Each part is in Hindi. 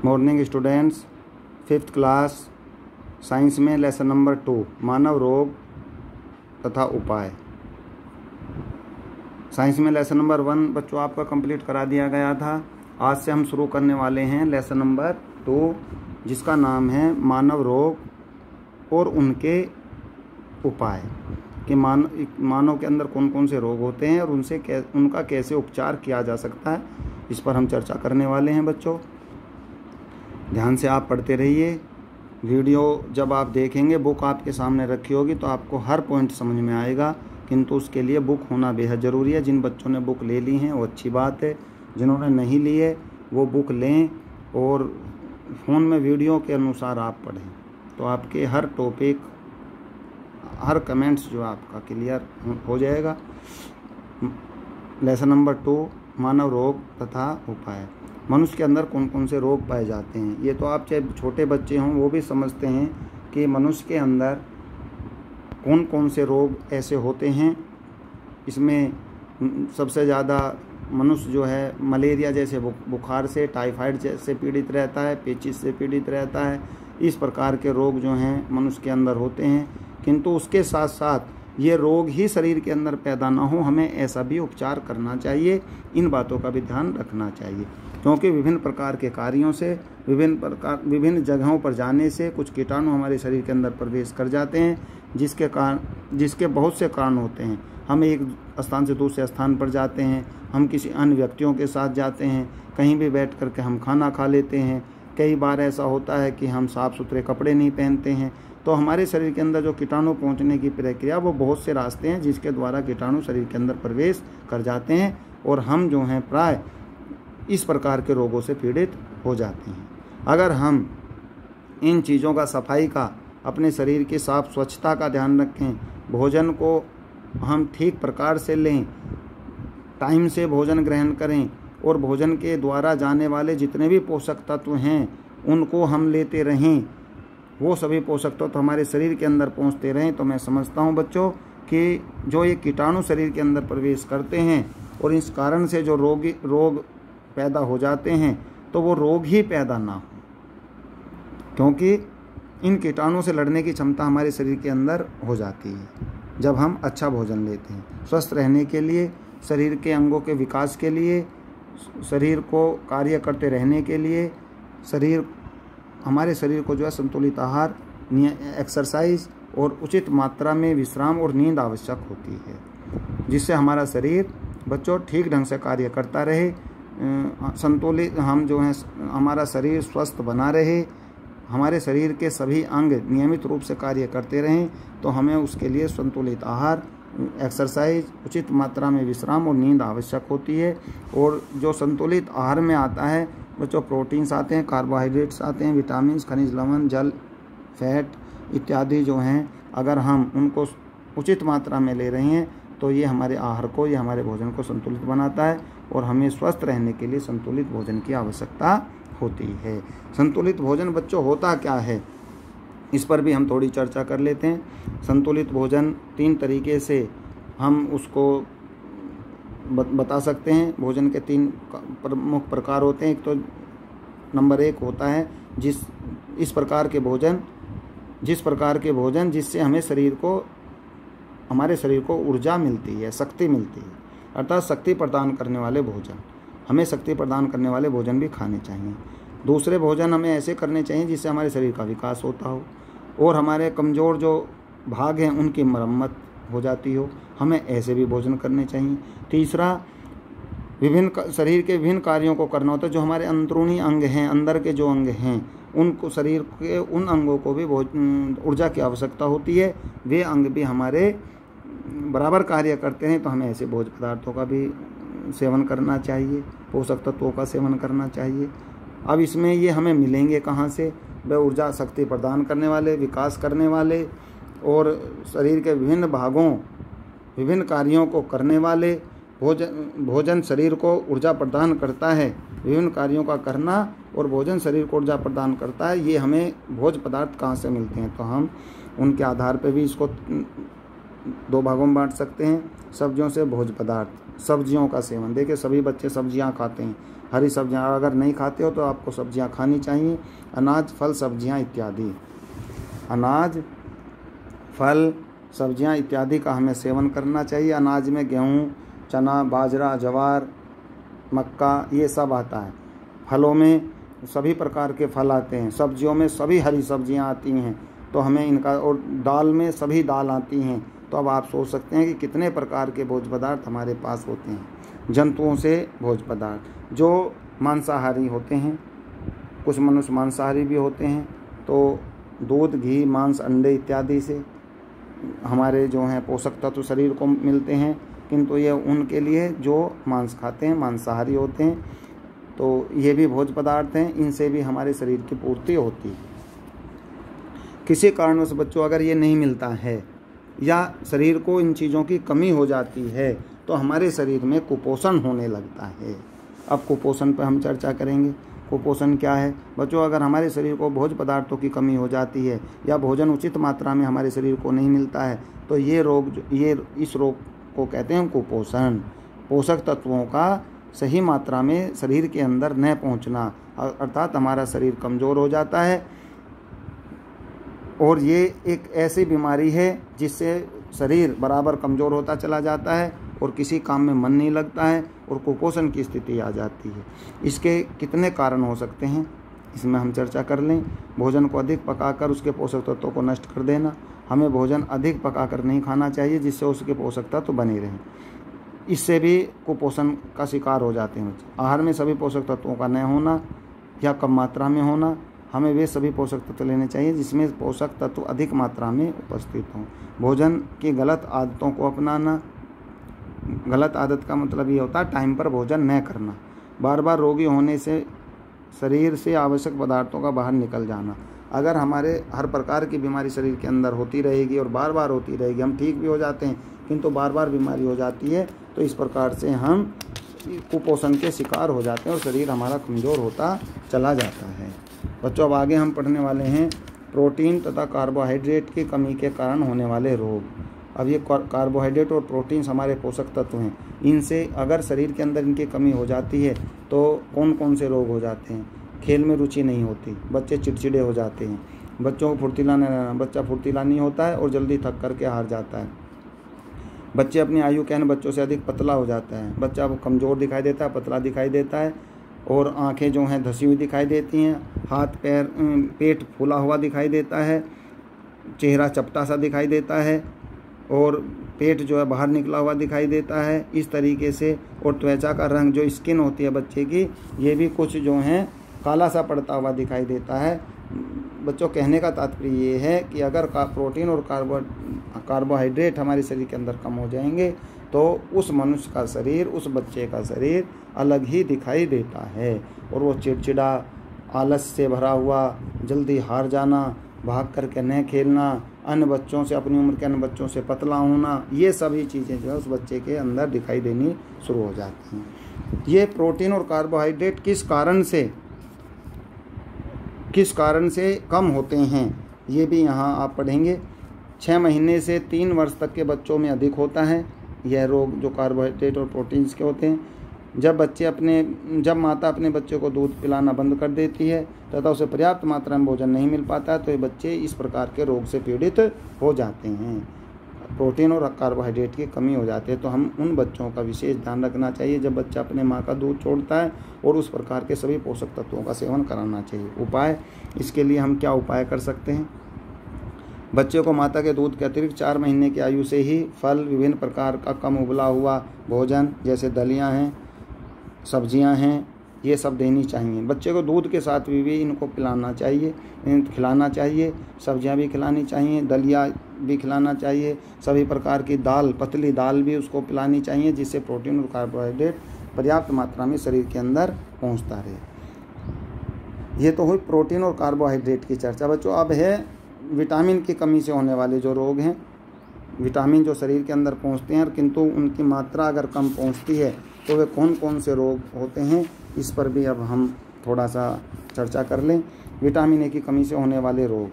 Morning students, 5th class science में लेसन नंबर 2 मानव रोग तथा उपाय। साइंस में लेसन नंबर 1 बच्चों आपका कंप्लीट करा दिया गया था। आज से हम शुरू करने वाले हैं लेसन नंबर 2, जिसका नाम है मानव रोग और उनके उपाय। कि मानव के अंदर कौन कौन से रोग होते हैं और उनका कैसे उपचार किया जा सकता है, इस पर हम चर्चा करने वाले हैं। बच्चों ध्यान से आप पढ़ते रहिए। वीडियो जब आप देखेंगे, बुक आपके सामने रखी होगी तो आपको हर पॉइंट समझ में आएगा, किंतु उसके लिए बुक होना बेहद ज़रूरी है। जिन बच्चों ने बुक ले ली हैं वो अच्छी बात है, जिन्होंने नहीं ली है वो बुक लें और फ़ोन में वीडियो के अनुसार आप पढ़ें, तो आपके हर टॉपिक, हर कमेंट्स जो आपका क्लियर हो जाएगा। लेसन नंबर 2 मानव रोग तथा उपाय। मनुष्य के अंदर कौन कौन से रोग पाए जाते हैं, ये तो आप चाहे छोटे बच्चे हों वो भी समझते हैं कि मनुष्य के अंदर कौन कौन से रोग ऐसे होते हैं। इसमें सबसे ज़्यादा मनुष्य जो है मलेरिया जैसे बुखार से, टाइफाइड से पीड़ित रहता है, पेचिश से पीड़ित रहता है। इस प्रकार के रोग जो हैं मनुष्य के अंदर होते हैं, किंतु उसके साथ साथ ये रोग ही शरीर के अंदर पैदा ना हो, हमें ऐसा भी उपचार करना चाहिए। इन बातों का भी ध्यान रखना चाहिए, क्योंकि विभिन्न प्रकार के कार्यों से, विभिन्न जगहों पर जाने से कुछ कीटाणु हमारे शरीर के अंदर प्रवेश कर जाते हैं, जिसके बहुत से कारण होते हैं। हम एक स्थान से दूसरे स्थान पर जाते हैं, हम किसी अन्य व्यक्तियों के साथ जाते हैं, कहीं भी बैठ करके हम खाना खा लेते हैं। कई बार ऐसा होता है कि हम साफ़ सुथरे कपड़े नहीं पहनते हैं, तो हमारे शरीर के अंदर जो कीटाणु पहुंचने की प्रक्रिया, वो बहुत से रास्ते हैं जिसके द्वारा कीटाणु शरीर के अंदर प्रवेश कर जाते हैं और हम जो हैं प्राय इस प्रकार के रोगों से पीड़ित हो जाते हैं। अगर हम इन चीज़ों का, सफाई का, अपने शरीर की साफ स्वच्छता का ध्यान रखें, भोजन को हम ठीक प्रकार से लें, टाइम से भोजन ग्रहण करें और भोजन के द्वारा जाने वाले जितने भी पोषक तत्व हैं उनको हम लेते रहें, वो सभी पोषक तत्व हमारे शरीर के अंदर पहुंचते रहें, तो मैं समझता हूं बच्चों कि जो ये कीटाणु शरीर के अंदर प्रवेश करते हैं और इस कारण से जो रोग पैदा हो जाते हैं, तो वो रोग ही पैदा ना हो, क्योंकि इन कीटाणुओं से लड़ने की क्षमता हमारे शरीर के अंदर हो जाती है जब हम अच्छा भोजन लेते हैं। स्वस्थ रहने के लिए, शरीर के अंगों के विकास के लिए, शरीर को कार्य करते रहने के लिए, हमारे शरीर को जो है संतुलित आहार, एक्सरसाइज और उचित मात्रा में विश्राम और नींद आवश्यक होती है, जिससे हमारा शरीर बच्चों ठीक ढंग से कार्य करता रहे, संतुलित, हम जो हैं हमारा शरीर स्वस्थ बना रहे, हमारे शरीर के सभी अंग नियमित रूप से कार्य करते रहें, तो हमें उसके लिए संतुलित आहार, एक्सरसाइज, उचित मात्रा में विश्राम और नींद आवश्यक होती है। और जो संतुलित आहार में आता है बच्चों, प्रोटीन्स आते हैं, कार्बोहाइड्रेट्स आते हैं, विटामिन, खनिज लवण, जल, फैट इत्यादि जो हैं, अगर हम उनको उचित मात्रा में ले रहे हैं तो ये हमारे आहार को, ये हमारे भोजन को संतुलित बनाता है और हमें स्वस्थ रहने के लिए संतुलित भोजन की आवश्यकता होती है। संतुलित भोजन बच्चों होता क्या है, इस पर भी हम थोड़ी चर्चा कर लेते हैं। संतुलित भोजन 3 तरीके से हम उसको बता सकते हैं। भोजन के 3 प्रमुख प्रकार होते हैं। एक तो नंबर 1 होता है जिस प्रकार के भोजन जिससे हमें हमारे शरीर को ऊर्जा मिलती है, शक्ति मिलती है, अर्थात शक्ति प्रदान करने वाले भोजन। हमें शक्ति प्रदान करने वाले भोजन भी खाने चाहिए। दूसरे भोजन हमें ऐसे करने चाहिए जिससे हमारे शरीर का विकास होता हो और हमारे कमज़ोर जो भाग हैं उनकी मरम्मत हो जाती हो, हमें ऐसे भी भोजन करने चाहिए। तीसरा, शरीर के विभिन्न कार्यों को करना होता है। जो हमारे अंदरूनी अंग हैं, अंदर के जो अंग हैं, उनको, शरीर के उन अंगों को भी ऊर्जा की आवश्यकता होती है, वे अंग भी हमारे बराबर कार्य करते हैं, तो हमें ऐसे भोज्य पदार्थों का भी सेवन करना चाहिए, पोषक तत्वों का सेवन करना चाहिए। अब इसमें ये हमें मिलेंगे कहाँ से? वे ऊर्जा, शक्ति प्रदान करने वाले, विकास करने वाले और शरीर के विभिन्न भागों, विभिन्न कार्यों को करने वाले। भोजन शरीर को ऊर्जा प्रदान करता है, विभिन्न कार्यों का करना और भोजन शरीर को ऊर्जा प्रदान करता है। ये हमें भोज्य पदार्थ कहाँ से मिलते हैं, तो हम उनके आधार पर भी इसको 2 भागों में बांट सकते हैं। सब्जियों से भोज्य पदार्थ, सब्जियों का सेवन। देखिए सभी बच्चे सब्जियां खाते हैं, हरी सब्जियां, अगर नहीं खाते हो तो आपको सब्जियां खानी चाहिए। अनाज, फल, सब्जियां इत्यादि, अनाज, फल, सब्जियां इत्यादि का हमें सेवन करना चाहिए। अनाज में गेहूँ, चना, बाजरा, ज्वार, मक्का ये सब आता है। फलों में सभी प्रकार के फल आते हैं, सब्जियों में सभी हरी सब्जियां आती हैं, तो हमें इनका, और दाल में सभी दाल आती हैं। तो अब आप सोच सकते हैं कि कितने प्रकार के भोज्य पदार्थ हमारे पास होते हैं। जंतुओं से भोज्य पदार्थ जो मांसाहारी होते हैं, कुछ मनुष्य मांसाहारी भी होते हैं, तो दूध, घी, मांस, अंडे इत्यादि से हमारे जो हैं पोषक तत्व शरीर को मिलते हैं। किंतु ये उनके लिए जो मांस खाते हैं, मांसाहारी होते हैं, तो ये भी भोज्य पदार्थ हैं, इनसे भी हमारे शरीर की पूर्ति होती है। किसी कारणवश बच्चों अगर ये नहीं मिलता है या शरीर को इन चीज़ों की कमी हो जाती है तो हमारे शरीर में कुपोषण होने लगता है। अब कुपोषण पर हम चर्चा करेंगे। कुपोषण क्या है बच्चों? अगर हमारे शरीर को भोज्य पदार्थों की कमी हो जाती है या भोजन उचित मात्रा में हमारे शरीर को नहीं मिलता है तो इस रोग को कहते हैं कुपोषण। पोषक तत्वों का सही मात्रा में शरीर के अंदर न पहुंचना, अर्थात हमारा शरीर कमज़ोर हो जाता है। और ये एक ऐसी बीमारी है जिससे शरीर बराबर कमज़ोर होता चला जाता है और किसी काम में मन नहीं लगता है और कुपोषण की स्थिति आ जाती है। इसके कितने कारण हो सकते हैं इसमें हम चर्चा कर लें। भोजन को अधिक पकाकर उसके पोषक तत्वों को नष्ट कर देना। हमें भोजन अधिक पकाकर नहीं खाना चाहिए जिससे उसके पोषक तत्व बने रहें। इससे भी कुपोषण का शिकार हो जाते हैं बच्चे। आहार में सभी पोषक तत्वों का न होना या कम मात्रा में होना। हमें वे सभी पोषक तत्व लेने चाहिए जिसमें पोषक तत्व अधिक मात्रा में उपस्थित हों। भोजन की गलत आदतों को अपनाना। गलत आदत का मतलब ये होता है टाइम पर भोजन न करना। बार बार रोगी होने से शरीर से आवश्यक पदार्थों का बाहर निकल जाना। अगर हमारे हर प्रकार की बीमारी शरीर के अंदर होती रहेगी और बार बार होती रहेगी, हम ठीक भी हो जाते हैं किंतु बार बार बीमारी हो जाती है, तो इस प्रकार से हम कुपोषण के शिकार हो जाते हैं और शरीर हमारा कमज़ोर होता चला जाता है। बच्चों अब आगे हम पढ़ने वाले हैं प्रोटीन तथा कार्बोहाइड्रेट की कमी के कारण होने वाले रोग। अब ये कार्बोहाइड्रेट और प्रोटीन्स हमारे पोषक तत्व हैं। इनसे अगर शरीर के अंदर इनकी कमी हो जाती है तो कौन कौन से रोग हो जाते हैं? खेल में रुचि नहीं होती, बच्चे चिड़चिड़े हो जाते हैं, बच्चों को फुर्तीला नहीं रहना, बच्चा फुर्तीला नहीं होता है और जल्दी थक करके हार जाता है। बच्चे अपनी आयु के अन्य बच्चों से अधिक पतला हो जाता है। बच्चा कमज़ोर दिखाई देता है, पतला दिखाई देता है और आंखें जो हैं धसी हुई दिखाई देती हैं, हाथ पैर पेट फूला हुआ दिखाई देता है, चेहरा चपटा सा दिखाई देता है और पेट जो है बाहर निकला हुआ दिखाई देता है इस तरीके से। और त्वचा का रंग जो स्किन होती है बच्चे की, ये भी कुछ जो हैं काला सा पड़ता हुआ दिखाई देता है। बच्चों कहने का तात्पर्य ये है कि अगर प्रोटीन और कार्बोहाइड्रेट हमारे शरीर के अंदर कम हो जाएंगे तो उस मनुष्य का शरीर, उस बच्चे का शरीर अलग ही दिखाई देता है और वो चिड़चिड़ा, आलस से भरा हुआ, जल्दी हार जाना, भाग करके न खेलना, अन्य बच्चों से, अपनी उम्र के अन्य बच्चों से पतला होना, ये सभी चीज़ें जो है उस बच्चे के अंदर दिखाई देनी शुरू हो जाती हैं। ये प्रोटीन और कार्बोहाइड्रेट किस कारण से कम होते हैं ये भी यहाँ आप पढ़ेंगे। 6 महीने से 3 वर्ष तक के बच्चों में अधिक होता है यह रोग जो कार्बोहाइड्रेट और प्रोटीन्स के होते हैं। जब माता अपने बच्चे को दूध पिलाना बंद कर देती है तथा उसे पर्याप्त मात्रा में भोजन नहीं मिल पाता है तो ये बच्चे इस प्रकार के रोग से पीड़ित हो जाते हैं। प्रोटीन और कार्बोहाइड्रेट की कमी हो जाती है तो हम उन बच्चों का विशेष ध्यान रखना चाहिए जब बच्चा अपने माँ का दूध छोड़ता है और उस प्रकार के सभी पोषक तत्वों का सेवन कराना चाहिए। उपाय, इसके लिए हम क्या उपाय कर सकते हैं? बच्चे को माता के दूध के अतिरिक्त 4 महीने की आयु से ही फल, विभिन्न प्रकार का कम उबला हुआ भोजन जैसे दलियाँ हैं, सब्जियां हैं, ये सब देनी चाहिए। बच्चे को दूध के साथ भी इनको खिलाना चाहिए। सब्जियां भी खिलानी चाहिए, दलिया भी खिलाना चाहिए, सभी प्रकार की दाल, पतली दाल भी उसको पिलानी चाहिए जिससे प्रोटीन और कार्बोहाइड्रेट पर्याप्त मात्रा में शरीर के अंदर पहुंचता रहे। ये तो हुई प्रोटीन और कार्बोहाइड्रेट की चर्चा। बच्चों अब है विटामिन की कमी से होने वाले जो रोग हैं। विटामिन जो शरीर के अंदर पहुंचते हैं किंतु उनकी मात्रा अगर कम पहुंचती है तो वे कौन कौन से रोग होते हैं इस पर भी अब हम थोड़ा सा चर्चा कर लें। विटामिन ए की कमी से होने वाले रोग।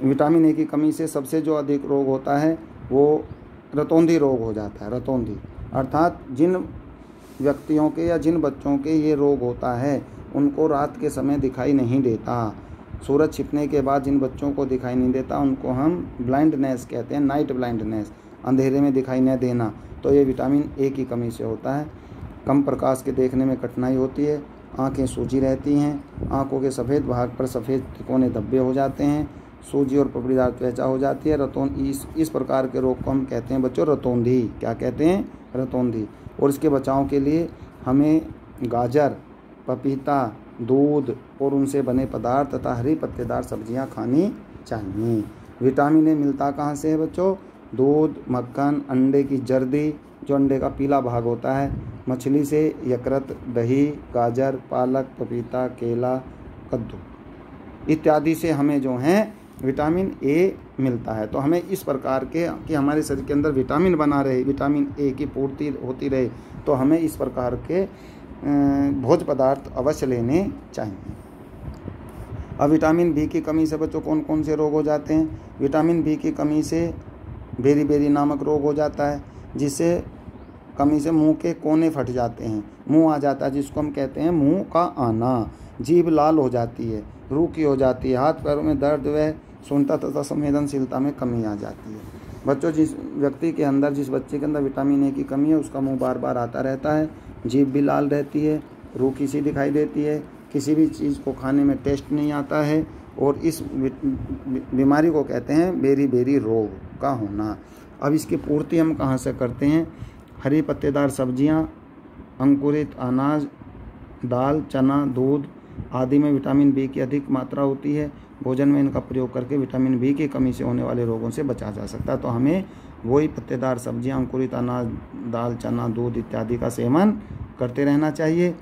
विटामिन ए की कमी से सबसे जो अधिक रोग होता है वो रतौंधी रोग हो जाता है। रतौंधी अर्थात जिन व्यक्तियों के या जिन बच्चों के ये रोग होता है उनको रात के समय दिखाई नहीं देता। सूरज छिपने के बाद जिन बच्चों को दिखाई नहीं देता उनको हम ब्लाइंडनेस कहते हैं, नाइट ब्लाइंडनेस, अंधेरे में दिखाई न देना। तो ये विटामिन ए की कमी से होता है। कम प्रकाश के देखने में कठिनाई होती है, आंखें सूजी रहती हैं, आंखों के सफ़ेद भाग पर सफ़ेद तिकोने धब्बे हो जाते हैं, सूजी और पपड़ीदार त्वचा हो जाती है। इस प्रकार के रोग को हम कहते हैं बच्चों रतौंधी। क्या कहते हैं? रतौंधी। और इसके बचाव के लिए हमें गाजर, पपीता, दूध और उनसे बने पदार्थ तथा हरी पत्तेदार सब्जियां खानी चाहिए। विटामिन ए मिलता कहाँ से है बच्चों? दूध, मक्खन, अंडे की जर्दी जो अंडे का पीला भाग होता है, मछली से यकृत, दही, गाजर, पालक, पपीता, केला, कद्दू इत्यादि से हमें जो है विटामिन ए मिलता है। तो हमें इस प्रकार के कि हमारे शरीर के अंदर विटामिन बना रहे, विटामिन ए की पूर्ति होती रहे, तो हमें इस प्रकार के भोज्य पदार्थ अवश्य लेने चाहिए। अब विटामिन बी की कमी से बच्चों कौन कौन से रोग हो जाते हैं? विटामिन बी की कमी से बेरी नामक रोग हो जाता है, जिससे कमी से मुंह के कोने फट जाते हैं, मुंह आ जाता है, जिसको हम कहते हैं मुंह का आना। जीभ लाल हो जाती है, रूखी हो जाती है, हाथ पैरों में दर्द व सुनता तथा संवेदनशीलता में कमी आ जाती है। बच्चों, जिस बच्चे के अंदर विटामिन ए की कमी है उसका मुंह बार बार आता रहता है, जीभ भी लाल रहती है, रूखी सी दिखाई देती है, किसी भी चीज़ को खाने में टेस्ट नहीं आता है, और इस बीमारी को कहते हैं बेरी रोग का होना। अब इसकी पूर्ति हम कहाँ से करते हैं? हरी पत्तेदार सब्जियां, अंकुरित अनाज, दाल, चना, दूध आदि में विटामिन बी की अधिक मात्रा होती है। भोजन में इनका प्रयोग करके विटामिन बी की कमी से होने वाले रोगों से बचा जा सकता है। तो हमें वही पत्तेदार सब्जियां, अंकुरित अनाज, दाल, चना, दूध इत्यादि का सेवन करते रहना चाहिए।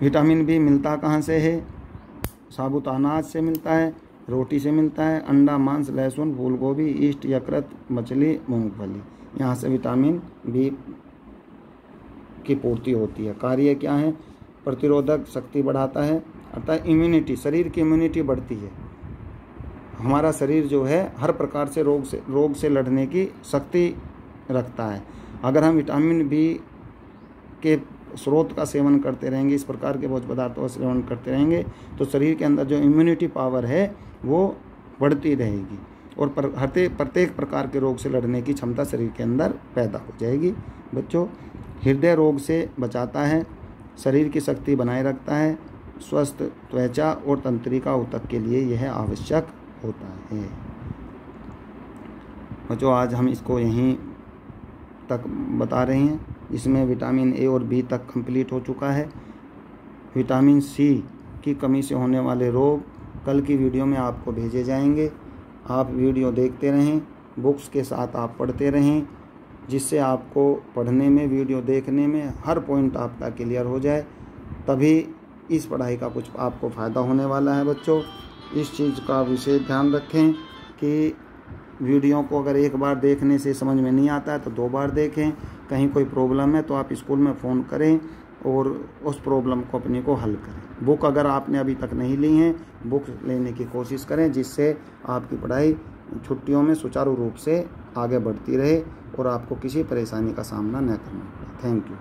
विटामिन बी मिलता कहाँ से है? साबुत अनाज से मिलता है, रोटी से मिलता है, अंडा, मांस, लहसुन, फूलगोभी, ईस्ट, यकृत, मछली, मूंगफली, यहाँ से विटामिन बी की पूर्ति होती है। कार्य क्या है? प्रतिरोधक शक्ति बढ़ाता है, अर्थात इम्यूनिटी, शरीर की इम्यूनिटी बढ़ती है। हमारा शरीर जो है हर प्रकार से रोग से लड़ने की शक्ति रखता है। अगर हम विटामिन बी के स्रोत का सेवन करते रहेंगे, इस प्रकार के भोज्य पदार्थों का सेवन करते रहेंगे, तो शरीर के अंदर जो इम्यूनिटी पावर है वो बढ़ती रहेगी और प्रत्येक प्रकार के रोग से लड़ने की क्षमता शरीर के अंदर पैदा हो जाएगी। बच्चों, हृदय रोग से बचाता है, शरीर की शक्ति बनाए रखता है, स्वस्थ त्वचा और तंत्रिका ऊतक के लिए यह आवश्यक होता है। बच्चों, आज हम इसको यहीं तक बता रहे हैं। इसमें विटामिन ए और बी तक कंप्लीट हो चुका है। विटामिन सी की कमी से होने वाले रोग कल की वीडियो में आपको भेजे जाएंगे। आप वीडियो देखते रहें, बुक्स के साथ आप पढ़ते रहें, जिससे आपको पढ़ने में, वीडियो देखने में हर पॉइंट आपका क्लियर हो जाए, तभी इस पढ़ाई का कुछ आपको फ़ायदा होने वाला है। बच्चों, इस चीज़ का विशेष ध्यान रखें कि वीडियो को अगर एक बार देखने से समझ में नहीं आता है तो 2 बार देखें। कहीं कोई प्रॉब्लम है तो आप स्कूल में फ़ोन करें और उस प्रॉब्लम को अपने को हल करें। बुक अगर आपने अभी तक नहीं ली हैं, बुक लेने की कोशिश करें, जिससे आपकी पढ़ाई छुट्टियों में सुचारू रूप से आगे बढ़ती रहे और आपको किसी परेशानी का सामना न करना पड़े। Thank you.